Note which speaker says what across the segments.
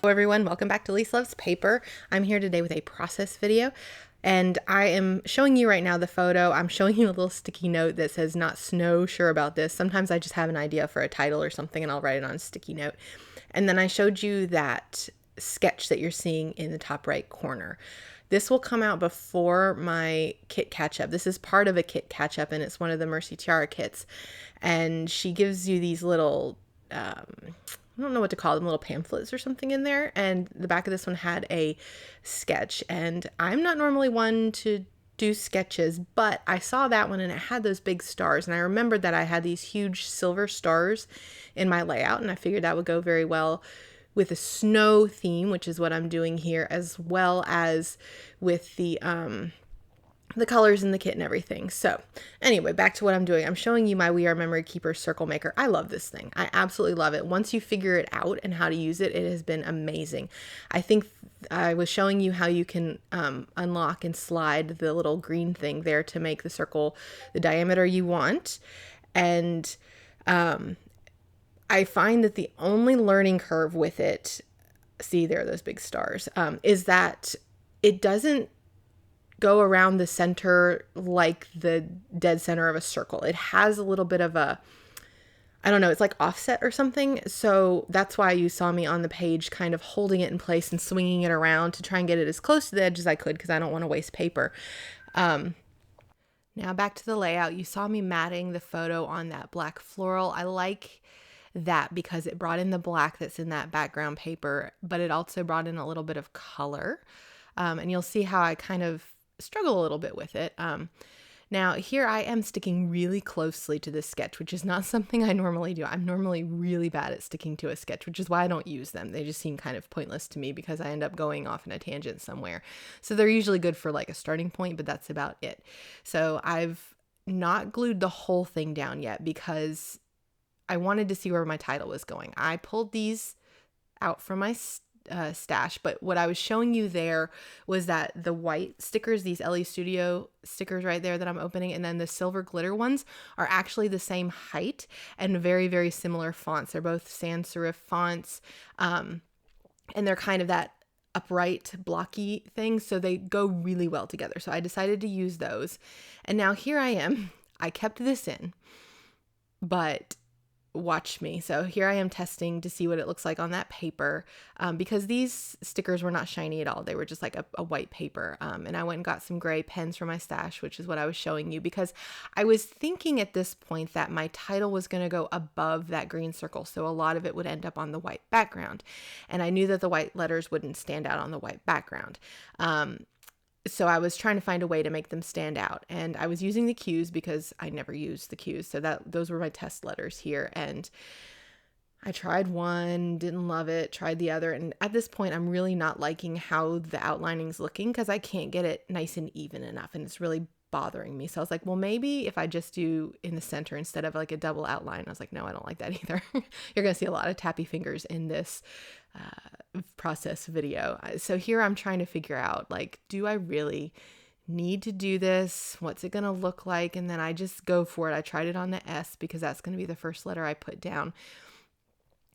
Speaker 1: everyone, welcome back to Lise Loves Paper. I'm here today with a process video, and I am showing you right now the photo. I'm showing you a little sticky note that says "not snow sure about this." Sometimes I just have an idea for a title or something and I'll write it on a sticky note. And then I showed you that sketch that you're seeing in the top right corner. This will come out before my kit catch-up. This is part of a kit catch-up, and it's one of the Mercy Tiara kits. And she gives you these little I don't know what to call them, little pamphlets or something in there. And the back of this one had a sketch. And I'm not normally one to do sketches, but I saw that one and it had those big stars. And I remembered that I had these huge silver stars in my layout, and I figured that would go very well with a snow theme, which is what I'm doing here, as well as with the colors in the kit and everything. So anyway, back to what I'm doing. I'm showing you my We Are Memory Keeper circle maker. I love this thing. I absolutely love it. Once you figure it out and how to use it, it has been amazing. I think I was showing you how you can unlock and slide the little green thing there to make the circle the diameter you want. And I find that the only learning curve with it, see there are those big stars, is that it doesn't go around the center like the dead center of a circle. It has a little bit of a, I don't know, it's like offset or something. So that's why you saw me on the page kind of holding it in place and swinging it around to try and get it as close to the edge as I could, because I don't want to waste paper. Now back to the layout. You saw me matting the photo on that black floral. I like that because it brought in the black that's in that background paper, but it also brought in a little bit of color. And you'll see how I kind of struggle a little bit with it. Now here I am sticking really closely to this sketch, which is not something I normally do. I'm normally really bad at sticking to a sketch, which is why I don't use them. They just seem kind of pointless to me because I end up going off in a tangent somewhere. So they're usually good for like a starting point, but that's about it. So I've not glued the whole thing down yet because I wanted to see where my title was going. I pulled these out from my stash, but what I was showing you there was that the white stickers, these LE Studio stickers right there that I'm opening, and then the silver glitter ones are actually the same height and very, very similar fonts. They're both sans serif fonts, and they're kind of that upright blocky thing, so they go really well together. So I decided to use those, and now here I am. I kept this in, but watch me. So here I am testing to see what it looks like on that paper, because these stickers were not shiny at all. They were just like a white paper. And I went and got some gray pens from my stash, which is what I was showing you, because I was thinking at this point that my title was going to go above that green circle. So a lot of it would end up on the white background. And I knew that the white letters wouldn't stand out on the white background. So I was trying to find a way to make them stand out, and I was using the Q's because I never used the Q's. So those were my test letters here. And I tried one, didn't love it, tried the other. And at this point, I'm really not liking how the outlining's looking because I can't get it nice and even enough. And it's really bothering me. So I was like, well, maybe if I just do in the center instead of like a double outline. I was like, no, I don't like that either. You're going to see a lot of tappy fingers in this process video. So here I'm trying to figure out, like, do I really need to do this? What's it going to look like? And then I just go for it. I tried it on the S because that's going to be the first letter I put down.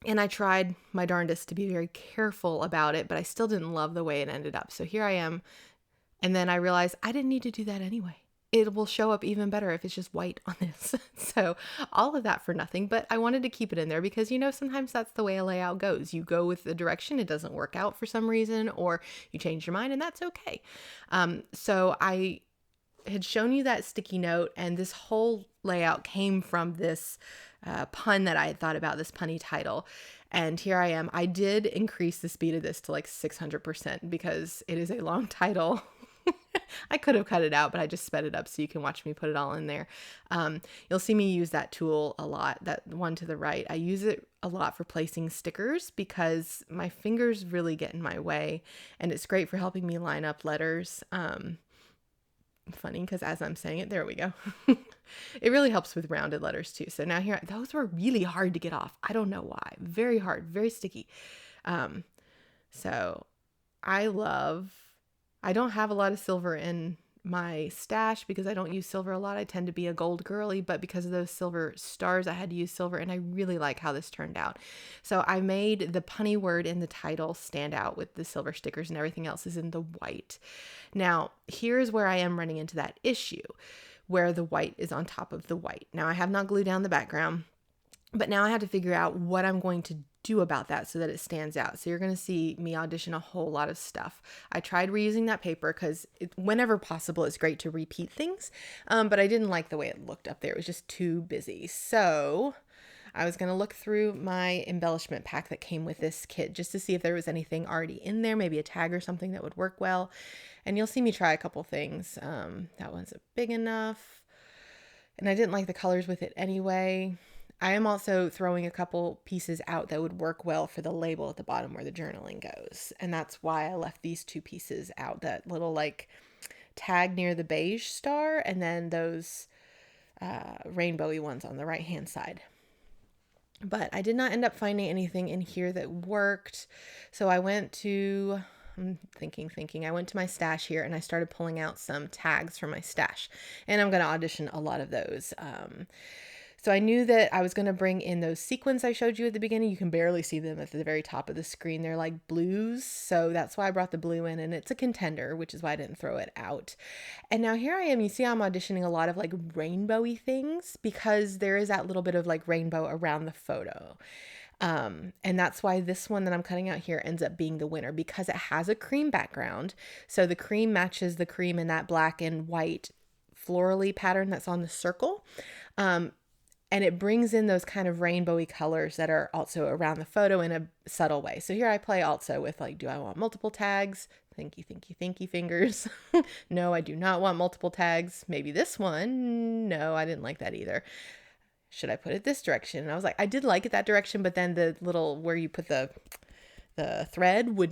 Speaker 1: And I tried my darndest to be very careful about it, but I still didn't love the way it ended up. So here I am. And then I realized I didn't need to do that anyway. It will show up even better if it's just white on this. So all of that for nothing, but I wanted to keep it in there because, you know, sometimes that's the way a layout goes. You go with the direction, it doesn't work out for some reason, or you change your mind, and that's okay. So I had shown you that sticky note, and this whole layout came from this pun that I had thought about, this punny title. And here I am. I did increase the speed of this to like 600% because it is a long title. I could have cut it out, but I just sped it up so you can watch me put it all in there. You'll see me use that tool a lot, that one to the right. I use it a lot for placing stickers because my fingers really get in my way, and it's great for helping me line up letters. Funny because as I'm saying it, there we go. It really helps with rounded letters too. So now here, those were really hard to get off. I don't know why. Very hard, very sticky. So I don't have a lot of silver in my stash, because I don't use silver a lot, I tend to be a gold girly, but because of those silver stars, I had to use silver, and I really like how this turned out. So I made the punny word in the title stand out with the silver stickers, and everything else is in the white. Now, here's where I am running into that issue, where the white is on top of the white. Now, I have not glued down the background, but now I have to figure out what I'm going to do about that so that it stands out. So you're going to see me audition a whole lot of stuff. I tried reusing that paper because whenever possible, it's great to repeat things. But I didn't like the way it looked up there. It was just too busy. So I was going to look through my embellishment pack that came with this kit just to see if there was anything already in there, maybe a tag or something that would work well. And you'll see me try a couple things. That one's big enough. And I didn't like the colors with it anyway. I am also throwing a couple pieces out that would work well for the label at the bottom where the journaling goes. And that's why I left these two pieces out, that little like tag near the beige star, and then those rainbowy ones on the right hand side. But I did not end up finding anything in here that worked. So I went to, I'm thinking, I went to my stash here and I started pulling out some tags from my stash. And I'm going to audition a lot of those. So I knew that I was going to bring in those sequins I showed you at the beginning. You can barely see them at the very top of the screen. They're like blues. So that's why I brought the blue in, and it's a contender, which is why I didn't throw it out. And now here I am. You see I'm auditioning a lot of like rainbowy things because there is that little bit of like rainbow around the photo. And that's why this one that I'm cutting out here ends up being the winner, because it has a cream background. So the cream matches the cream in that black and white florally pattern that's on the circle. And it brings in those kind of rainbowy colors that are also around the photo in a subtle way. So here I play also with like, do I want multiple tags? Thinky fingers. No, I do not want multiple tags. Maybe this one. No, I didn't like that either. Should I put it this direction? And I was like, I did like it that direction, but then the little where you put the thread it would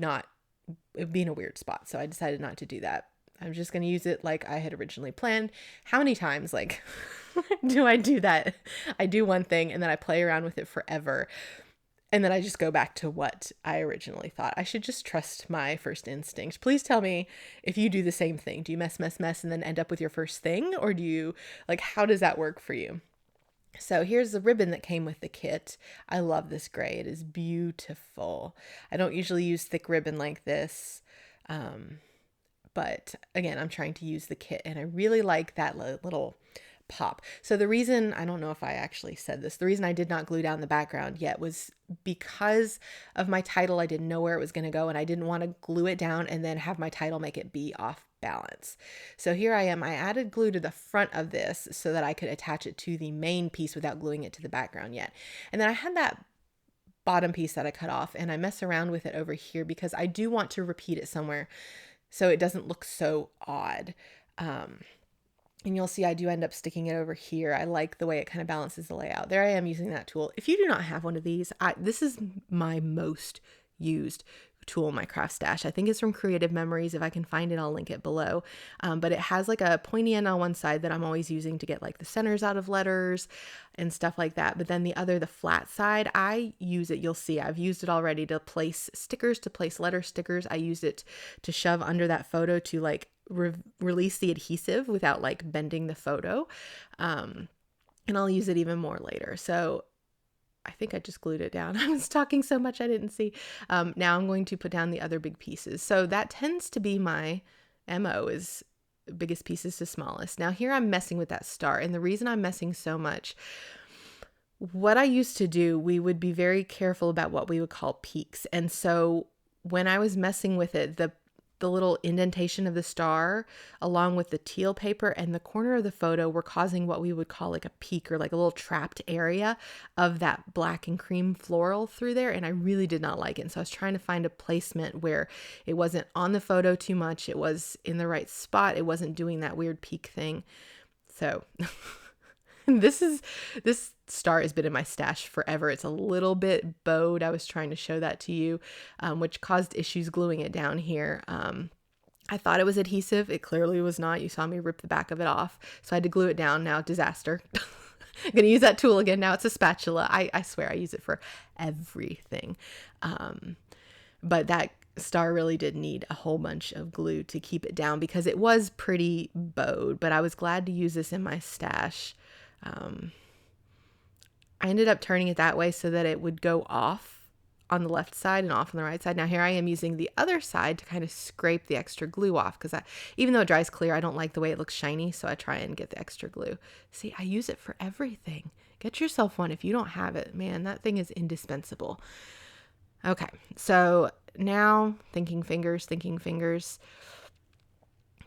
Speaker 1: be in a weird spot. So I decided not to do that. I'm just going to use it like I had originally planned. How many times like do I do that? I do one thing and then I play around with it forever. And then I just go back to what I originally thought. I should just trust my first instinct. Please tell me if you do the same thing. Do you mess, and then end up with your first thing? Or do you, like, how does that work for you? So here's the ribbon that came with the kit. I love this gray. It is beautiful. I don't usually use thick ribbon like this. But again, I'm trying to use the kit and I really like that little pop. So the reason, I don't know if I actually said this, the reason I did not glue down the background yet was because of my title. I didn't know where it was going to go and I didn't want to glue it down and then have my title make it be off balance. So here I am. I added glue to the front of this so that I could attach it to the main piece without gluing it to the background yet. And then I had that bottom piece that I cut off and I mess around with it over here because I do want to repeat it somewhere so it doesn't look so odd. And you'll see I do end up sticking it over here. I like the way it kind of balances the layout. There I am using that tool. If you do not have one of these, this is my most used tool in my craft stash. I think it's from Creative Memories. If I can find it, I'll link it below. But it has like a pointy end on one side that I'm always using to get like the centers out of letters and stuff like that. But then the flat side, I use it. You'll see I've used it already to place stickers, to place letter stickers. I used it to shove under that photo to like release the adhesive without like bending the photo. And I'll use it even more later. So I think I just glued it down. I was talking so much I didn't see. Now I'm going to put down the other big pieces. So that tends to be my MO, is biggest pieces to smallest. Now here I'm messing with that star. And the reason I'm messing so much, what I used to do, we would be very careful about what we would call peaks. And so when I was messing with it, the little indentation of the star along with the teal paper and the corner of the photo were causing what we would call like a peak or like a little trapped area of that black and cream floral through there. And I really did not like it. And so I was trying to find a placement where it wasn't on the photo too much. It was in the right spot. It wasn't doing that weird peak thing. So this star has been in my stash forever. It's a little bit bowed. I was trying to show that to you, which caused issues gluing it down here. I thought it was adhesive. It clearly was not. You saw me rip the back of it off. So I had to glue it down. Now, disaster. I'm going to use that tool again. Now it's a spatula. I swear I use it for everything. But that star really did need a whole bunch of glue to keep it down because it was pretty bowed, but I was glad to use this in my stash. I ended up turning it that way so that it would go off on the left side and off on the right side. Now here I am using the other side to kind of scrape the extra glue off because even though it dries clear, I don't like the way it looks shiny, so I try and get the extra glue. See, I use it for everything. Get yourself one if you don't have it. Man, that thing is indispensable. Okay, so now thinking fingers.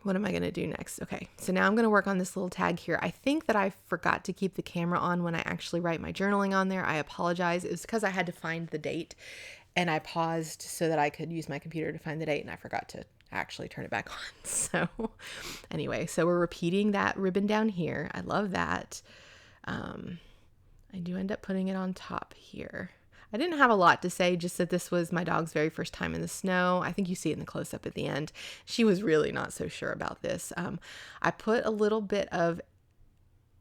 Speaker 1: What am I going to do next? Okay, so now I'm going to work on this little tag here. I think that I forgot to keep the camera on when I actually write my journaling on there. I apologize. It was because I had to find the date and I paused so that I could use my computer to find the date and I forgot to actually turn it back on. So anyway, so we're repeating that ribbon down here. I love that. I do end up putting it on top here. I didn't have a lot to say, just that this was my dog's very first time in the snow. I think you see it in the close-up at the end. She was really not so sure about this. I put a little bit of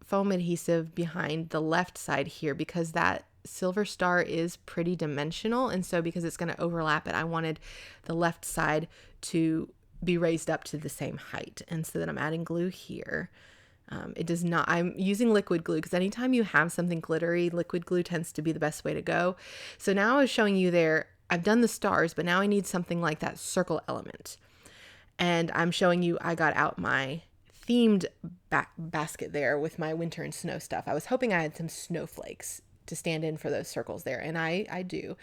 Speaker 1: foam adhesive behind the left side here because that silver star is pretty dimensional. And so because it's going to overlap it, I wanted the left side to be raised up to the same height. And so then I'm adding glue here. It does not, I'm using liquid glue because anytime you have something glittery, liquid glue tends to be the best way to go. So now I was showing you there, I've done the stars, but now I need something like that circle element. And I'm showing you, I got out my themed basket there with my winter and snow stuff. I was hoping I had some snowflakes to stand in for those circles there. And I do.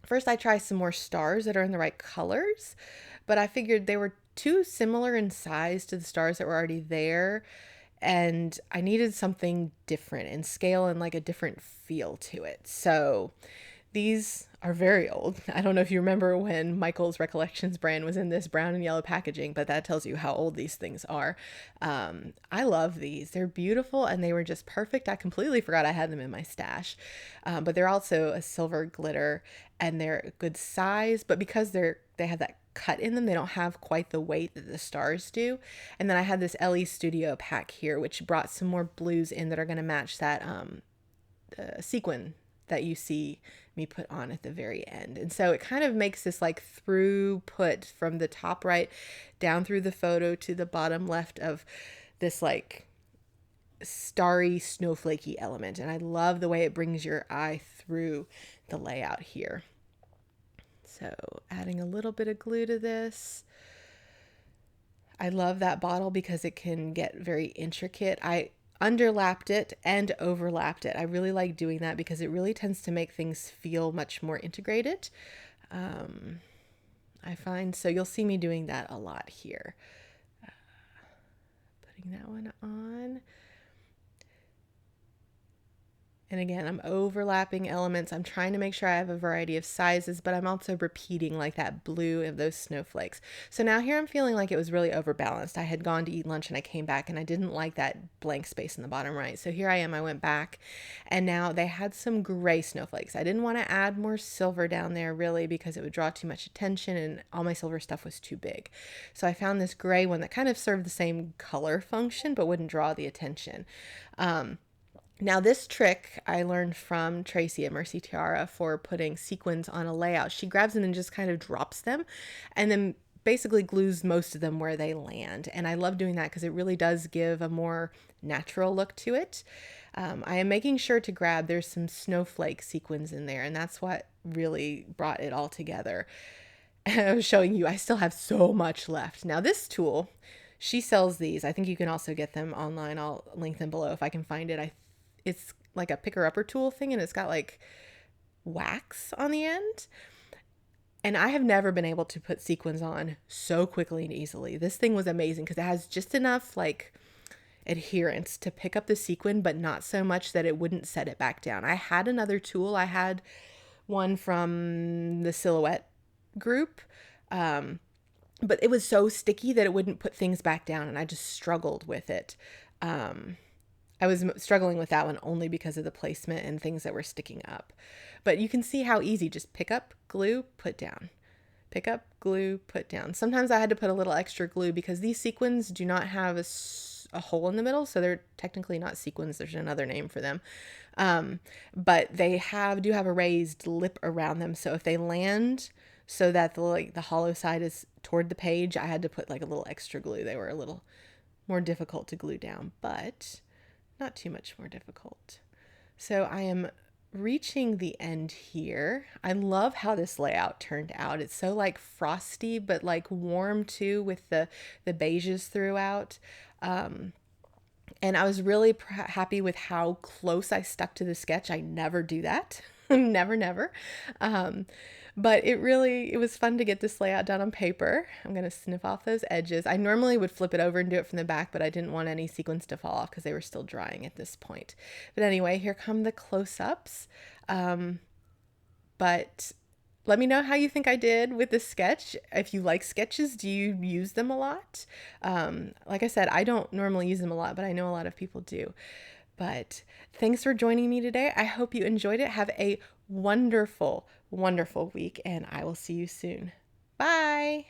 Speaker 1: First I try some more stars that are in the right colors, but I figured they were too similar in size to the stars that were already there, and I needed something different in scale and like a different feel to it. So these are very old. I don't know if you remember when Michael's Recollections brand was in this brown and yellow packaging, but that tells you how old these things are. I love these. They're beautiful and they were just perfect. I completely forgot I had them in my stash. But they're also a silver glitter and they're a good size, but because they have that cut in them, they don't have quite the weight that the stars do. And then I had this LE Studio pack here, which brought some more blues in that are going to match that sequin that you see me put on at the very end. And so it kind of makes this like through put from the top right down through the photo to the bottom left of this like starry snowflakey element. And I love the way it brings your eye through the layout here. So adding a little bit of glue to this. I love that bottle because it can get very intricate. I underlapped it and overlapped it. I really like doing that because it really tends to make things feel much more integrated. I find, so you'll see me doing that a lot here. Putting that one on. And again, I'm overlapping elements. I'm trying to make sure I have a variety of sizes, but I'm also repeating like that blue of those snowflakes. So now here I'm feeling like it was really overbalanced. I had gone to eat lunch and I came back and I didn't like that blank space in the bottom right. So here I am, I went back and now they had some gray snowflakes. I didn't want to add more silver down there really because it would draw too much attention and all my silver stuff was too big. So I found this gray one that kind of served the same color function, but wouldn't draw the attention. Now this trick I learned from Tracy at Mercy Tiara for putting sequins on a layout. She grabs them and just kind of drops them and then basically glues most of them where they land. And I love doing that because it really does give a more natural look to it. I am making sure to grab, there's some snowflake sequins in there and that's what really brought it all together. And I was showing you, I still have so much left. Now this tool, she sells these. I think you can also get them online. I'll link them below if I can find it. It's like a picker-upper tool thing, and it's got like wax on the end. And I have never been able to put sequins on so quickly and easily. This thing was amazing because it has just enough like adherence to pick up the sequin, but not so much that it wouldn't set it back down. I had another tool. I had one from the Silhouette group, but it was so sticky that it wouldn't put things back down, and I just struggled with it. I was struggling with that one only because of the placement and things that were sticking up. But you can see how easy, just pick up, glue, put down. Pick up, glue, put down. Sometimes I had to put a little extra glue because these sequins do not have a hole in the middle, so they're technically not sequins. There's another name for them. But they do have a raised lip around them, so if they land so that the hollow side is toward the page. I had to put like a little extra glue. They were a little more difficult to glue down, but not too much more difficult. So I am reaching the end here. I love how this layout turned out. It's so like frosty, but like warm too, with the beiges throughout. And I was really happy with how close I stuck to the sketch. I never do that. Never, never. But it was fun to get this layout done on paper. I'm going to snip off those edges. I normally would flip it over and do it from the back, but I didn't want any sequins to fall off because they were still drying at this point. But anyway, here come the close-ups. But let me know how you think I did with this sketch. If you like sketches, do you use them a lot? Like I said, I don't normally use them a lot, but I know a lot of people do. But thanks for joining me today. I hope you enjoyed it. Have a wonderful, wonderful week, and I will see you soon. Bye.